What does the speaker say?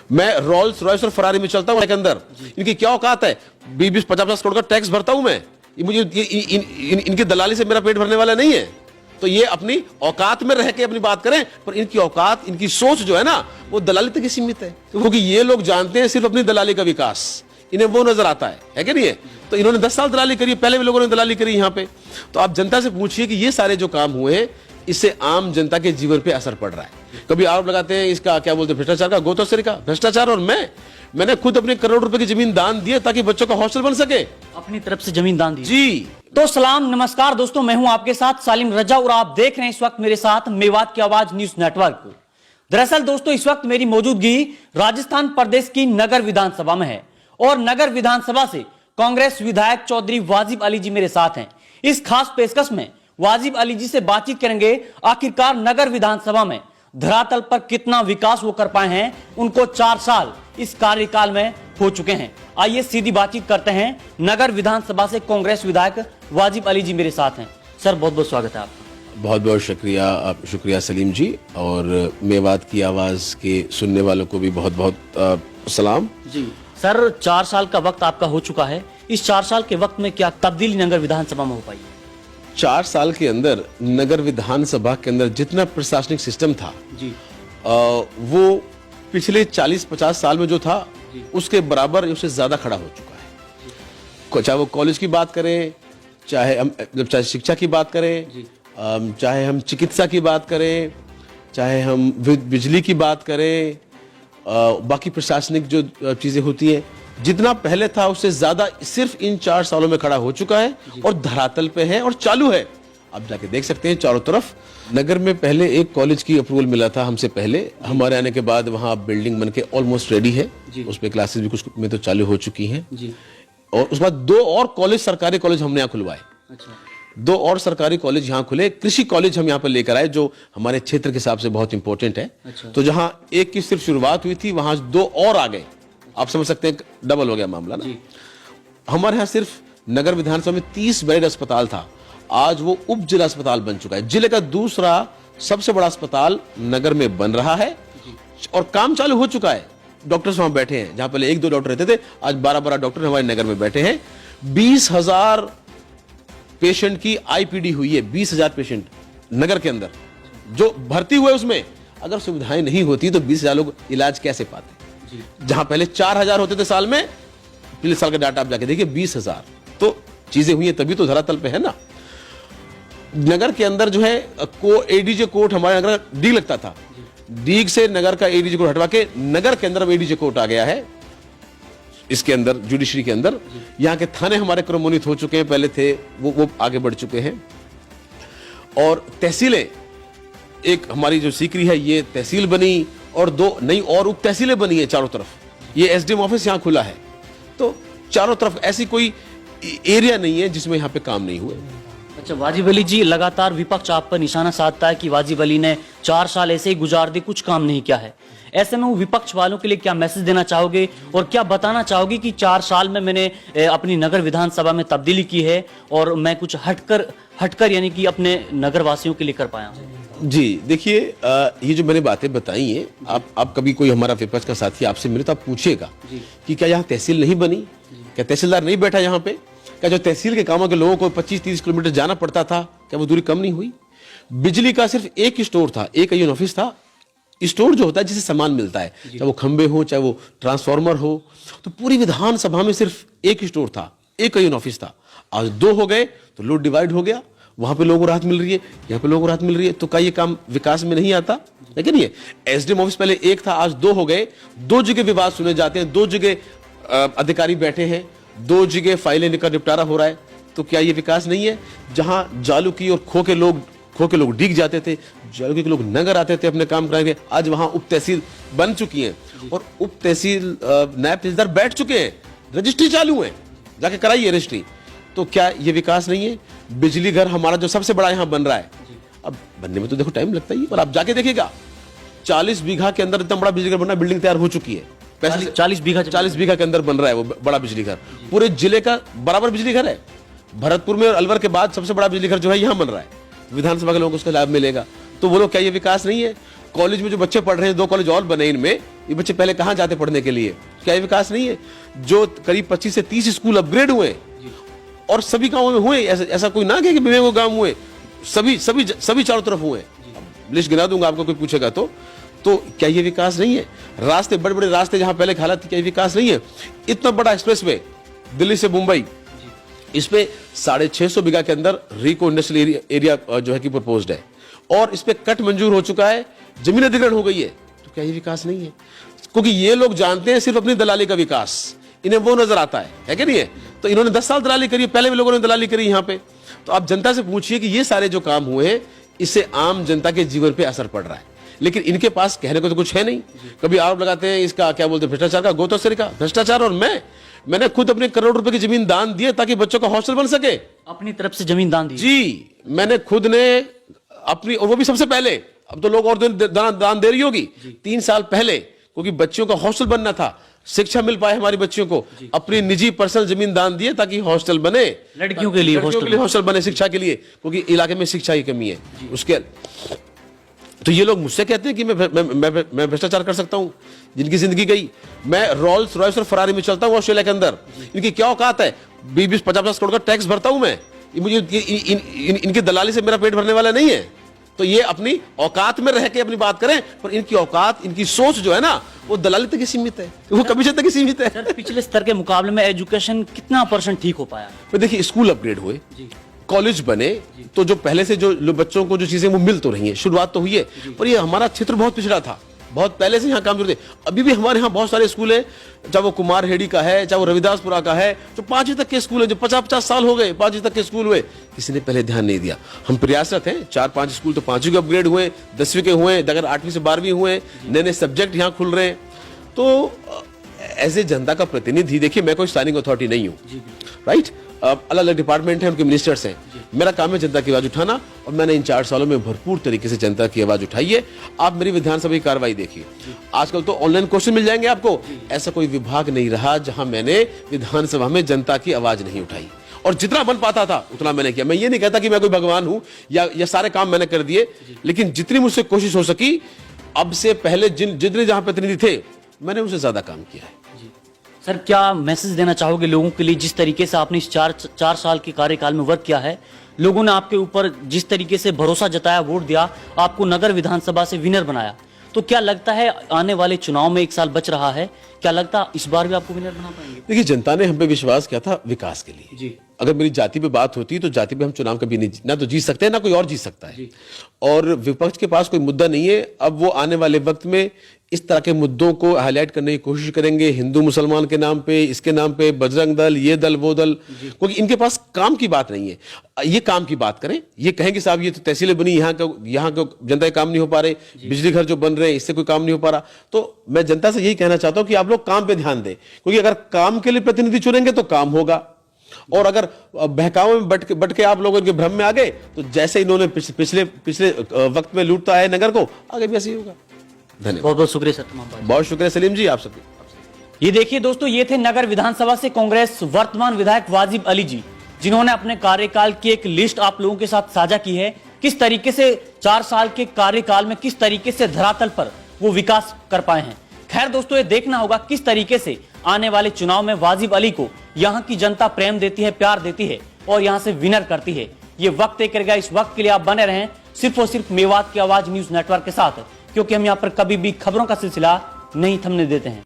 मैं Rolls Royce और Ferrari में चलता हूं के अंदर, इनकी क्या औकात है? 20-50 करोड़ का टैक्स भरता हूं मैं। मुझे इनकी दलाली से मेरा पेट भरने वाला नहीं है। तो ये अपनी औकात में रह के अपनी बात करें, पर इनकी औकात, इनकी सोच जो है ना, वो दलाली तक ही सीमित है, क्योंकि ये लोग जानते हैं सिर्फ अपनी दलाली का विकास, इन्हें वो नजर आता है कि नहीं है? तो इन्होंने 10 साल दलाली करी, पहले भी लोगों ने दलाली करी यहाँ पे। तो आप जनता से पूछिए कि ये सारे जो काम हुए हैं, इससे आम जनता के जीवन पे असर पड़ रहा है। कभी आरोप लगाते हैं इसका क्या बोलते हैं, भ्रष्टाचार का, गोताखोरी का भ्रष्टाचार। और मैंने खुद अपने करोड़ रुपए की जमीन दान दी है ताकि बच्चों का हॉस्टल बन सके, अपनी तरफ से जमीन दान दी जी। तो सलाम नमस्कार दोस्तों, मैं हूं आपके साथ सालिम रजा और आप देख रहे हैं इस वक्त मेरे साथ मेवात की आवाज न्यूज नेटवर्क को। दरअसल दोस्तों, इस वक्त मेरी मौजूदगी राजस्थान प्रदेश की नगर विधानसभा में है और नगर विधानसभा से कांग्रेस विधायक चौधरी वाजिब अली जी मेरे साथ हैं। इस खास पेशकश में वाजिब अली जी से बातचीत करेंगे, आखिरकार नगर विधानसभा में धरातल पर कितना विकास वो कर पाए हैं। उनको 4 साल इस कार्यकाल में हो चुके हैं। आइए सीधी बातचीत करते हैं। नगर विधानसभा से कांग्रेस विधायक वाजिब अली जी मेरे साथ हैं। सर, बहुत बहुत स्वागत है आपका। बहुत बहुत शुक्रिया सलीम जी, और मेवात की आवाज के सुनने वालों को भी बहुत बहुत सलाम जी। सर, 4 साल का वक्त आपका हो चुका है। इस 4 साल के वक्त में क्या तब्दीली नगर विधानसभा में हो पाई है? 4 साल के अंदर नगर विधानसभा के अंदर जितना प्रशासनिक सिस्टम था जी, वो पिछले 40-50 साल में जो था उसके बराबर, उससे ज्यादा खड़ा हो चुका है। चाहे वो कॉलेज की बात करें, चाहे शिक्षा की बात करें, चाहे हम चिकित्सा की बात करें, चाहे हम बिजली की बात करें, बाकी प्रशासनिक जो चीजें होती हैं, जितना पहले था उससे ज्यादा सिर्फ इन 4 सालों में खड़ा हो चुका है और धरातल पे है और चालू है। आप जाके देख सकते हैं चारों तरफ। नगर में पहले एक कॉलेज की अप्रूवल मिला था हमसे पहले, हमारे आने के बाद वहां बिल्डिंग बनके ऑलमोस्ट रेडी है, उसमें क्लासेस भी कुछ में तो चालू हो चुकी हैं जी। और उसके बाद 2 और कॉलेज, सरकारी कॉलेज हमने यहाँ खुलवाए। अच्छा। 2 और सरकारी कॉलेज यहाँ खुले। कृषि कॉलेज हम यहाँ पर लेकर आए, जो हमारे क्षेत्र के हिसाब से बहुत इंपॉर्टेंट है। अच्छा। तो जहाँ एक की सिर्फ शुरुआत हुई थी, वहां 2 और आ गए। आप समझ सकते हैं, डबल हो गया मामला ना। हमारे यहाँ सिर्फ नगर विधानसभा में 30 बेड अस्पताल था, आज वो उप जिला अस्पताल बन चुका है। जिले का दूसरा सबसे बड़ा अस्पताल नगर में बन रहा है और काम चालू हो चुका है। डॉक्टर्स वहां बैठे हैं, जहां पहले 1-2 डॉक्टर रहते थे, आज 12-12 डॉक्टर हमारे नगर में बैठे हैं। 20,000 पेशेंट की आईपीडी हुई है। 20,000 पेशेंट नगर के अंदर जो भर्ती हुए, उसमें अगर सुविधाएं नहीं होती तो 20,000 लोग इलाज कैसे पाते? जहां पहले 4,000 होते थे साल में, पिछले साल का डाटा आप जाके देखिए 20,000। तो चीजें हुई हैं, तभी तो धरातल पे है ना। नगर के अंदर जो है एडीजे कोर्ट, हमारे नगर डीग लगता था, डीग से नगर का एडीजे कोर्ट हटवा के नगर के अंदर एडीजे कोर्ट आ गया है। इसके अंदर जुडिशरी के अंदर यहाँ के थाने हमारे क्रमोन्नत हो चुके हैं, पहले थे वो आगे बढ़ चुके हैं। और तहसीलें, एक हमारी जो सीकरी है ये तहसील बनी और 2 नई और उप तहसीलें बनी है चारों तरफ। ये एसडीएम ऑफिस यहाँ खुला है। तो चारों तरफ ऐसी कोई एरिया नहीं है जिसमें यहाँ पे काम नहीं हुए। अच्छा, वाजिब अली जी, लगातार विपक्ष आप पर निशाना साधता है कि वाजिब अली ने 4 साल ऐसे ही गुजार दिए, कुछ काम नहीं किया है। ऐसे में वो विपक्ष वालों के लिए क्या मैसेज देना चाहोगे और क्या बताना चाहोगे कि 4 साल में मैंने अपनी नगर विधानसभा में तब्दीली की है और मैं कुछ हटकर यानी कि अपने नगर वासियों के लिए कर पाया हूं? जी देखिए, ये जो मैंने बातें बताई हैं, आप कभी कोई हमारा विपक्ष का साथी आपसे मिले तो आप पूछिएगा कि क्या यहाँ तहसील नहीं बनी, क्या तहसीलदार नहीं बैठा यहाँ पे, क्या जो तहसील के कामों के लोगों को 25-30 किलोमीटर जाना पड़ता था, क्या वो दूरी कम नहीं हुई? बिजली का सिर्फ एक स्टोर था, एक यूनियन ऑफिस था। स्टोर जो होता है जिसे सामान मिलता है, चाहे वो खंबे हो, चाहे वो ट्रांसफार्मर हो, तो पूरी विधानसभा में सिर्फ एक स्टोर था, एक यूनियन ऑफिस था। आज 2 हो गए तो लोड डिवाइड हो गया, वहां पे लोगों को राहत मिल रही है, यहाँ पे लोगों को राहत मिल रही है। तो क्या ये काम विकास में नहीं आता? लेकिन ये एसडीएम ऑफिस पहले एक था, आज 2 हो गए। 2 जगह विवाद सुने जाते हैं, 2 जगह अधिकारी बैठे हैं, 2 जगह फाइलें का निपटारा हो रहा है। तो क्या ये विकास नहीं है? जहां जालूकी और खो के लोग डिग जाते थे, जालूकी के लोग नगर आते थे अपने काम कराएंगे, आज वहां उप तहसील बन चुकी है और उप तहसील नायब तहसीलदार बैठ चुके हैं, रजिस्ट्री चालू है, जाके कराइए रजिस्ट्री। तो क्या ये विकास नहीं है? बिजली घर हमारा जो सबसे बड़ा यहाँ बन रहा है, अब बनने में तो देखो टाइम लगता ही है, पर आप जाके देखिएगा 40 बीघा के अंदर इतना बड़ा बिजली घर बनना, बिल्डिंग तैयार हो चुकी है। 40 बीघा के अंदर बन रहा है वो बड़ा बिजली घर, पूरे जिले का बराबर बिजली घर है। भरतपुर में और अलवर के बाद सबसे बड़ा बिजली घर जो है यहाँ बन रहा है, विधानसभा के लोगों को उसका लाभ मिलेगा। तो बोलो क्या ये विकास नहीं है? कॉलेज में जो बच्चे पढ़ रहे हैं, 2 कॉलेज और बने इनमें, ये बच्चे पहले कहां जाते पढ़ने के लिए? क्या ये विकास नहीं है? जो करीब 25 से 30 स्कूल अपग्रेड हुए और सभी गांवों में हुए, ऐसा कोई ना कहे कि विवेक गांव हुए, सभी चारों तरफ हुए। लिस्ट गिना दूंगा आपको, कोई पूछेगा तो क्या ये विकास नहीं है? रास्ते, बड़े बड़े रास्ते जहां पहले हालत थी, क्या ये विकास नहीं है? इतना बड़ा एक्सप्रेसवे दिल्ली से मुंबई, इस पे 650 बीघा के अंदर रिको इंडस्ट्रियल एरिया जो है कि प्रपोज्ड है, और इस पे कट मंजूर हो चुका है, जमीन अधिग्रहण हो गई है। तो क्या ये विकास नहीं है? क्योंकि ये लोग जानते हैं सिर्फ अपनी दलाली का विकास, इन्हें वो नजर आता है कि नहीं है? तो इन्होंने 10 साल दलाली करी, पहले भी लोगों ने दलाली करी यहाँ पे। तो आप जनता से पूछिए कि ये सारे जो काम हुए हैं, इससे आम जनता के जीवन पे असर पड़ रहा है, लेकिन इनके पास कहने को तो कुछ है नहीं। कभी आरोप लगाते हैं इसका, क्या बोलते हैं, भ्रष्टाचार का, गोताखोरी का भ्रष्टाचार। और मैंने खुद अपने करोड़ रुपए की जमीन दान दी है ताकि बच्चों का हॉस्टल बन सके। अपनी तरफ से जमीन दान दी? जी, मैंने खुद ने अपनी, और वो भी सबसे पहले, अब तो लोग और दान दे रही होगी, 3 साल पहले, क्योंकि बच्चियों का हॉस्टल बनना था, शिक्षा मिल पाए हमारी बच्चियों को, अपनी निजी पर्सनल जमीन दान दिए ताकि हॉस्टल बने, लड़कियों के लिए हॉस्टल बने, शिक्षा के लिए, क्योंकि इलाके में शिक्षा की कमी है उसके। तो ये लोग मुझसे कहते हैं कि मैं भ्रष्टाचार कर सकता हूं, जिनकी जिंदगी गई। मैं रोल्स रॉयस और फरारी में चलता हूं ऑस्ट्रेलिया के अंदर, इनकी क्या औकात है? 20-50 करोड़ का टैक्स भरता हूं मैं, मुझे इनकी दलाली से मेरा पेट भरने वाला नहीं है। तो ये अपनी औकात में रह के अपनी बात करें, पर इनकी औकात, इनकी सोच जो है ना, वो दलाली तक ही सीमित है, वो कमीशन तक ही सीमित है। सर, पिछले स्तर के मुकाबले में एजुकेशन कितना % ठीक हो पाया? देखिए, स्कूल अपग्रेड हुए, कॉलेज बने, तो जो पहले से जो बच्चों को जो चीजें वो मिल तो रही हैं, शुरुआत तो हुई है, पर ये हमारा क्षेत्र बहुत पिछड़ा था, बहुत पहले से यहाँ काम करते। अभी भी हमारे यहाँ बहुत सारे स्कूल है, चाहे वो कुमार हेड़ी का है, चाहे वो रविदासपुरा का है, जो 5वीं तक के स्कूल है, जो 50-50 साल हो गए 5वीं तक के स्कूल हुए, किसी ने पहले ध्यान नहीं दिया। हम प्रयासरत हैं, 4-5 स्कूल तो 5वीं के अपग्रेड हुए, 10वीं के हुए, अगर 8वीं से 12वीं हुए, नए सब्जेक्ट यहाँ खुल रहे हैं। तो एज ए जनता का प्रतिनिधि, देखिए मैं कोई स्टैंडिंग अथॉरिटी नहीं हूँ, राइट? अलग अलग डिपार्टमेंट है, उनके मिनिस्टर्स हैं, मेरा काम है जनता की आवाज उठाना, और मैंने इन 4 सालों में भरपूर तरीके से जनता की आवाज उठाई है। आप मेरी विधानसभा की कार्रवाई देखिए, आजकल तो ऑनलाइन क्वेश्चन मिल जाएंगे आपको, ऐसा कोई विभाग नहीं रहा जहां मैंने विधानसभा में जनता की आवाज नहीं उठाई, और जितना बन पाता था उतना मैंने किया। मैं ये नहीं कहता कि मैं कोई भगवान हूं या सारे काम मैंने कर दिए, लेकिन जितनी मुझसे कोशिश हो सकी, अब से पहले जितने जहां प्रतिनिधि थे, मैंने उनसे ज्यादा काम किया है। सर, क्या मैसेज देना चाहोगे लोगों के लिए? जिस तरीके से आपने इस 4 साल के कार्यकाल में वर्क किया है, लोगों ने आपके ऊपर जिस तरीके से भरोसा जताया, वोट दिया, आपको नगर विधानसभा से विनर बनाया, तो क्या लगता है आने वाले चुनाव में 1 साल बच रहा है, क्या लगता है इस बार भी आपको विनर बना पाएंगे? देखिए, जनता ने हम पे विश्वास किया था विकास के लिए जी। अगर मेरी जाति पे बात होती तो जाति पे हम चुनाव कभी नहीं, ना तो जीत सकते हैं, ना कोई और जीत सकता है, और विपक्ष के पास कोई मुद्दा नहीं है। अब वो आने वाले वक्त में इस तरह के मुद्दों को हाईलाइट करने की कोशिश करेंगे, हिंदू मुसलमान के नाम पे, इसके नाम पे, बजरंग दल, ये दल वो दल, क्योंकि इनके पास काम की बात नहीं है। ये काम की बात करें, ये कहें कि साहब ये तो तहसीलें बनी, यहाँ का जनता के काम नहीं हो पा रहे, बिजली घर जो बन रहे हैं इससे कोई काम नहीं हो पा रहा। तो मैं जनता से यही कहना चाहता हूं कि आप लोग काम पे ध्यान दें, क्योंकि अगर काम के लिए प्रतिनिधि चुनेंगे तो काम होगा, और अगर बहकावे में बट के आप लोग इनके भ्रम में आ गए, तो जैसे इन्होंने पिछले वक्त में लूटता है नगर को, आगे भी ऐसे ही होगा। धन्यवाद। बहुत बहुत शुक्रिया सर, तमाम बात। बहुत शुक्रिया सलीम जी, आप सबके। ये देखिए दोस्तों, ये थे नगर विधानसभा से कांग्रेस वर्तमान विधायक वाजिब अली जी, जिन्होंने अपने कार्यकाल की एक लिस्ट आप लोगों के साथ साझा की है, किस तरीके से 4 साल के कार्यकाल में किस तरीके से धरातल पर वो विकास कर पाए हैं। खैर दोस्तों, ये देखना होगा किस तरीके से आने वाले चुनाव में वाजिब अली को यहाँ की जनता प्रेम देती है, प्यार देती है, और यहाँ से विनर करती है। ये वक्त तय करेगा। इस वक्त के लिए आप बने रहें सिर्फ और सिर्फ मेवात की आवाज न्यूज नेटवर्क के साथ, क्योंकि हम यहाँ पर कभी भी खबरों का सिलसिला नहीं थमने देते हैं।